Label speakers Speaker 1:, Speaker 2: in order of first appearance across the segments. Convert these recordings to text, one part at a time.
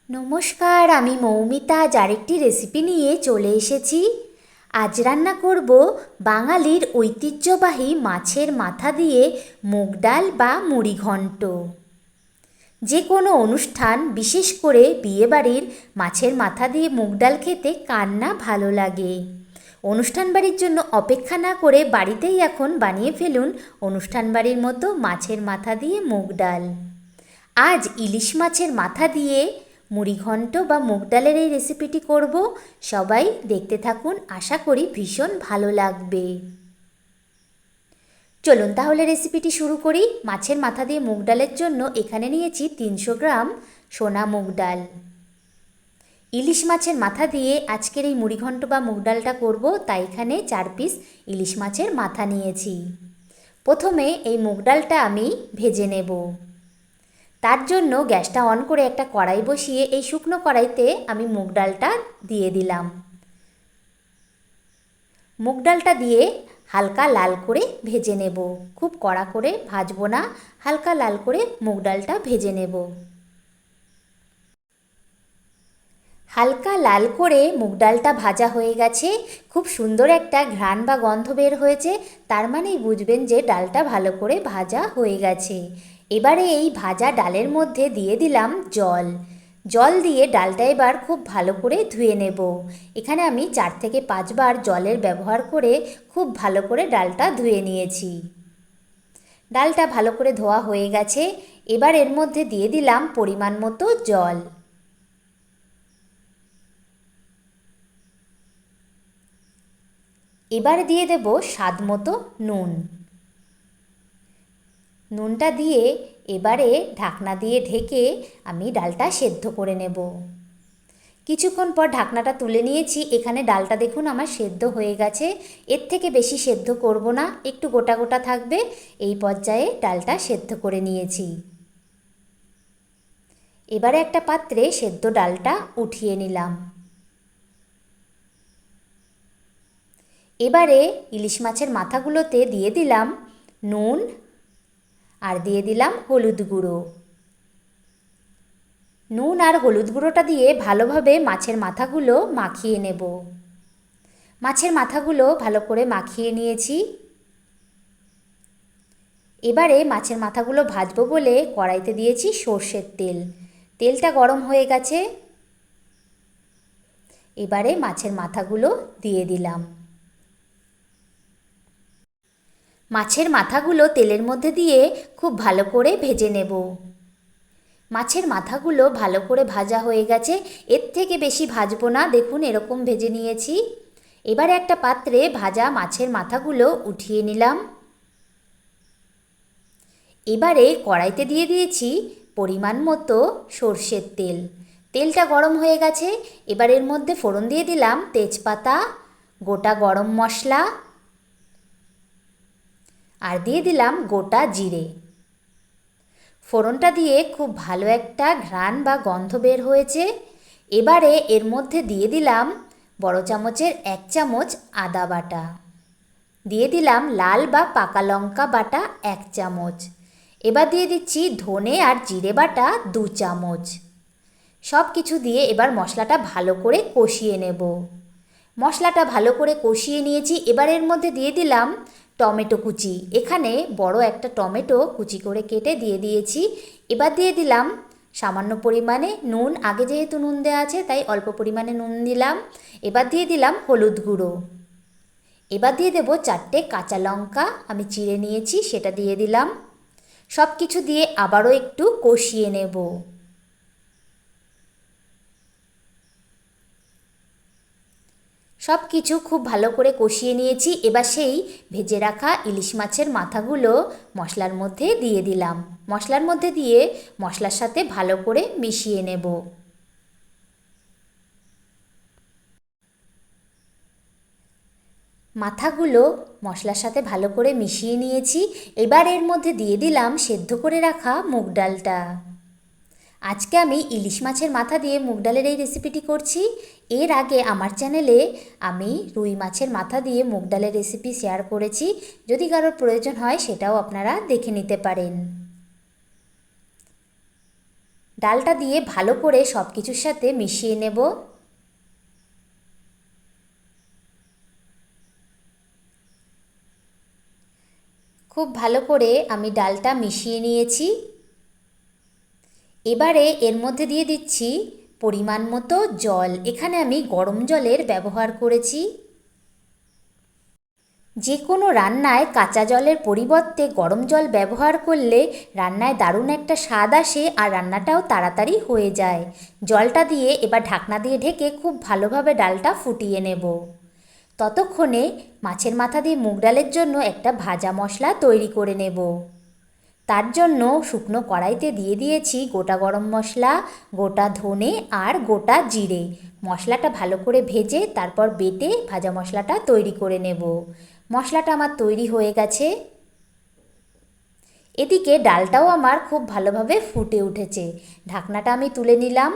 Speaker 1: নমস্কার, আমি মৌমিতা আজ আরেকটি রেসিপি নিয়ে চলে এসেছি। আজ রান্না করব বাঙালির ঐতিহ্যবাহী মাছের মাথা দিয়ে মুগ ডাল বা মুড়ি ঘন্ট। যে কোনো অনুষ্ঠান, বিশেষ করে বিয়েবাড়ির মাছের মাথা দিয়ে মুগ ডাল খেতে কার না ভালো লাগে। অনুষ্ঠান বাড়ির জন্য অপেক্ষা না করে বাড়িতেই এখন বানিয়ে ফেলুন অনুষ্ঠান বাড়ির মতো মাছের মাথা দিয়ে মুগ ডাল। আজ ইলিশ মাছের মাথা দিয়ে মুড়িঘণ্ট বা মুগ ডালের এই রেসিপিটি করব। সবাই দেখতে থাকুন, আশা করি ভীষণ ভালো লাগবে। চলুন তাহলে রেসিপিটি শুরু করি। মাছের মাথা দিয়ে মুগ ডালের জন্য এখানে নিয়েছি 300 গ্রাম সোনা মুগ ডাল। ইলিশ মাছের মাথা দিয়ে আজকের এই মুড়িঘণ্ট বা মুগ ডালটা করব, তাই এখানে 4 পিস ইলিশ মাছের মাথা নিয়েছি। প্রথমে এই মুগ ডালটা আমি ভেজে নেব। তার জন্য গ্যাসটা অন করে একটা কড়াই বসিয়ে এই শুকনো কড়াইতে আমি মুগ ডালটা দিয়ে দিলাম। মুগ ডালটা দিয়ে হালকা লাল করে ভেজে নেব। খুব কড়া করে ভাজবো না, হালকা লাল করে মুগ ডালটা ভেজে নেব। হালকা লাল করে মুগ ডালটা ভাজা হয়ে গেছে, খুব সুন্দর একটা ঘ্রাণ বা গন্ধ বের হয়েছে, তার মানেই বুঝবেন যে ডালটা ভালো করে ভাজা হয়ে গেছে। এবারে এই ভাজা ডালের মধ্যে দিয়ে দিলাম জল। জল দিয়ে ডালটা এবার খুব ভালো করে ধুয়ে নেব। এখানে আমি 4 থেকে 5 বার জলের ব্যবহার করে খুব ভালো করে ডালটা ধুয়ে নিয়েছি। ডালটা ভালো করে ধোয়া হয়ে গেছে। এবার এর মধ্যে দিয়ে দিলাম পরিমাণ মতো জল। এবার দিয়ে দেব স্বাদ মতো নুন। নুনটা দিয়ে এবারে ঢাকনা দিয়ে ঢেকে আমি ডালটা সেদ্ধ করে নেব। কিছুক্ষণ পর ঢাকনাটা তুলে নিয়েছি। এখানে ডালটা দেখুন আমার সেদ্ধ হয়ে গেছে। এর থেকে বেশি সেদ্ধ করব না, একটু গোটা গোটা থাকবে। এই পর্যায়ে ডালটা সেদ্ধ করে নিয়েছি। এবারে একটা পাত্রে সেদ্ধ ডালটা উঠিয়ে নিলাম। এবারে ইলিশ মাছের মাথাগুলোতে দিয়ে দিলাম নুন আর দিয়ে দিলাম হলুদ গুঁড়ো। নুন আর হলুদ গুঁড়োটা দিয়ে ভালোভাবে মাছের মাথাগুলো মাখিয়ে নেব। মাছের মাথাগুলো ভালো করে মাখিয়ে নিয়েছি। এবারে মাছের মাথাগুলো ভাজবো বলে কড়াইতে দিয়েছি সর্ষের তেল। তেলটা গরম হয়ে গেছে। এবারে মাছের মাথাগুলো দিয়ে দিলাম। মাছের মাথাগুলো তেলের মধ্যে দিয়ে খুব ভালো করে ভেজে নেব। মাছের মাথাগুলো ভালো করে ভাজা হয়ে গেছে, এর থেকে বেশি ভাজবো না, দেখুন এরকম ভেজে নিয়েছি। এবারে একটা পাত্রে ভাজা মাছের মাথাগুলো উঠিয়ে নিলাম। এবারে কড়াইতে দিয়ে দিয়েছি পরিমাণ মতো সর্ষের তেল। তেলটা গরম হয়ে গেছে। এবার এর মধ্যে ফোড়ন দিয়ে দিলাম তেজপাতা, গোটা গরম মশলা আর দিয়ে দিলাম গোটা জিরে। ফোড়নটা দিয়ে খুব ভালো একটা ঘ্রাণ বা গন্ধ বের হয়েছে। এবারে এর মধ্যে দিয়ে দিলাম বড় চামচের 1 চামচ আদা বাটা। দিয়ে দিলাম লাল বা পাকা লঙ্কা বাটা 1 চামচ। এবার দিয়ে দিচ্ছি ধনে আর জিরে বাটা 2 চামচ। সব কিছু দিয়ে এবার মশলাটা ভালো করে কষিয়ে নেব। মশলাটা ভালো করে কষিয়ে নিয়েছি। এবার এর মধ্যে দিয়ে দিলাম টমেটো কুচি। এখানে বড় একটা টমেটো কুচি করে কেটে দিয়ে দিয়েছি। এবার দিয়ে দিলাম সামান্য পরিমাণে নুন। আগে যেহেতু নুন দেওয়া আছে তাই অল্প পরিমাণে নুন দিলাম। এবার দিয়ে দিলাম হলুদ গুঁড়ো। এবার দিয়ে দেব 4টে কাঁচা লঙ্কা আমি চিড়ে নিয়েছি, সেটা দিয়ে দিলাম। সব কিছু দিয়ে আবারও একটু কষিয়ে নেব। সব কিছু খুব ভালো করে কষিয়ে নিয়েছি। এবার সেই ভেজে রাখা ইলিশ মাছের মাথাগুলো মশলার মধ্যে দিয়ে দিলাম। মশলার মধ্যে দিয়ে মশলার সাথে ভালো করে মিশিয়ে নেব। মাথাগুলো মশলার সাথে ভালো করে মিশিয়ে নিয়েছি। এবার এর মধ্যে দিয়ে দিলাম সেদ্ধ করে রাখা মুগ ডালটা। আজকে আমি ইলিশ মাছের মাথা দিয়ে মুগ ডালের এই রেসিপিটি করছি। এর আগে আমার চ্যানেলে আমি রুই মাছের মাথা দিয়ে মুগ ডালের রেসিপি শেয়ার করেছি। যদি কারোর প্রয়োজন হয় সেটাও আপনারা দেখে নিতে পারেন। ডালটা দিয়ে ভালো করে সব কিছুর সাথে মিশিয়ে নেব। খুব ভালো করে আমি ডালটা মিশিয়ে নিয়েছি। এবারে এর মধ্যে দিয়ে দিচ্ছি পরিমাণ মতো জল। এখানে আমি গরম জলের ব্যবহার করেছি। যে কোনো রান্নায় কাঁচা জলের পরিবর্তে গরম জল ব্যবহার করলে রান্নায় দারুণ একটা স্বাদ আসে আর রান্নাটাও তাড়াতাড়ি হয়ে যায়। জলটা দিয়ে এবার ঢাকনা দিয়ে ঢেকে খুব ভালোভাবে ডালটা ফুটিয়ে নেব। ততক্ষণে মাছের মাথা দিয়ে মুগ ডালের জন্য একটা ভাজা মশলা তৈরি করে নেব। তার জন্য শুকনো কড়াইতে দিয়ে দিয়েছি গোটা গরম মশলা, গোটা ধনে আর গোটা জিরে। মশলাটা ভালো করে ভেজে তারপর বেটে ভাজা মশলাটা তৈরি করে নেব। মশলাটা আমার তৈরি হয়ে গেছে। এদিকে ডালটাও আমার খুব ভালোভাবে ফুটে উঠেছে। ঢাকনাটা আমি তুলে নিলাম।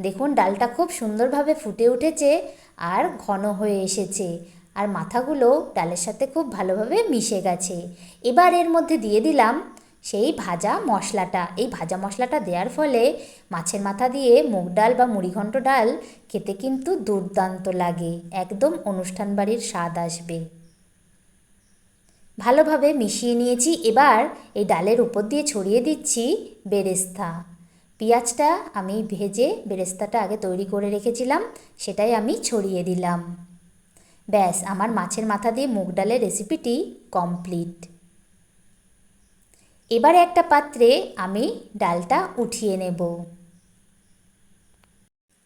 Speaker 1: দেখুন ডালটা খুব সুন্দরভাবে ফুটে উঠেছে আর ঘন হয়ে এসেছে, আর মাথাগুলো ডালের সাথে খুব ভালোভাবে মিশে গেছে। এবার এর মধ্যে দিয়ে দিলাম সেই ভাজা মশলাটা। এই ভাজা মশলাটা দেওয়ার ফলে মাছের মাথা দিয়ে মুগ ডাল বা মুড়িঘণ্ট ডাল খেতে কিন্তু দুর্দান্ত লাগে, একদম অনুষ্ঠান বাড়ির স্বাদ আসবে। ভালোভাবে মিশিয়ে নিয়েছি। এবার এই ডালের উপর দিয়ে ছড়িয়ে দিচ্ছি বেরেস্তা। পেঁয়াজটা আমি ভেজে বেরেস্তাটা আগে তৈরি করে রেখেছিলাম, সেটাই আমি ছড়িয়ে দিলাম। ব্যাস, আমার মাছের মাথা দিয়ে মুগ ডালের রেসিপিটি কমপ্লিট। এবারে একটা পাত্রে আমি ডালটা উঠিয়ে নেব।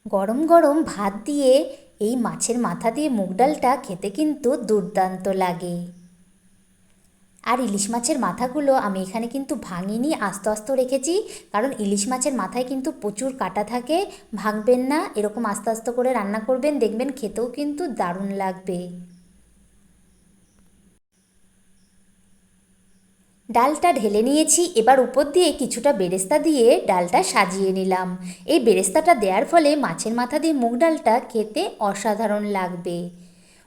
Speaker 1: গরম গরম ভাত দিয়ে এই মাছের মাথা দিয়ে মুগ ডালটা খেতে কিন্তু দুর্দান্ত লাগে। আর ইলিশ মাছের মাথাগুলো আমি এখানে কিন্তু ভাঙিনি, আস্তে আস্তে রেখেছি, কারণ ইলিশ মাছের মাথায় কিন্তু প্রচুর কাটা থাকে। ভাঙবেন না, এরকম আস্তে আস্তে করে রান্না করবেন, দেখবেন খেতেও কিন্তু দারুণ লাগবে। ডালটা ঢেলে নিয়েছি। এবার উপর দিয়ে কিছুটা বেরেস্তা দিয়ে ডালটা সাজিয়ে নিলাম। এই বেরেস্তাটা দেওয়ার ফলে মাছের মাথা দিয়ে মুগ ডালটা খেতে অসাধারণ লাগবে।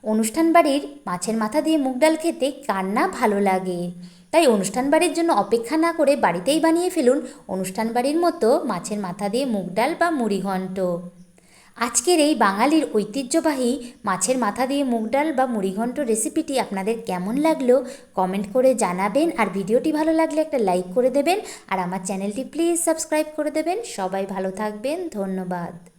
Speaker 1: অনুষ্ঠান বাড়ির মাছের মাথা দিয়ে মুগ ডাল খেতে কার না ভালো লাগে। তাই অনুষ্ঠান বাড়ির জন্য অপেক্ষা না করে বাড়িতেই বানিয়ে ফেলুন অনুষ্ঠান বাড়ির মতো মাছের মাথা দিয়ে মুগ ডাল বা মুড়িঘণ্ট। আজকের এই বাঙালির ঐতিহ্যবাহী মাছের মাথা দিয়ে মুগ ডাল বা মুড়িঘণ্ট রেসিপিটি আপনাদের কেমন লাগলো কমেন্ট করে জানাবেন, আর ভিডিওটি ভালো লাগলে একটা লাইক করে দেবেন, আর আমার চ্যানেলটি প্লিজ সাবস্ক্রাইব করে দেবেন। সবাই ভালো থাকবেন, ধন্যবাদ।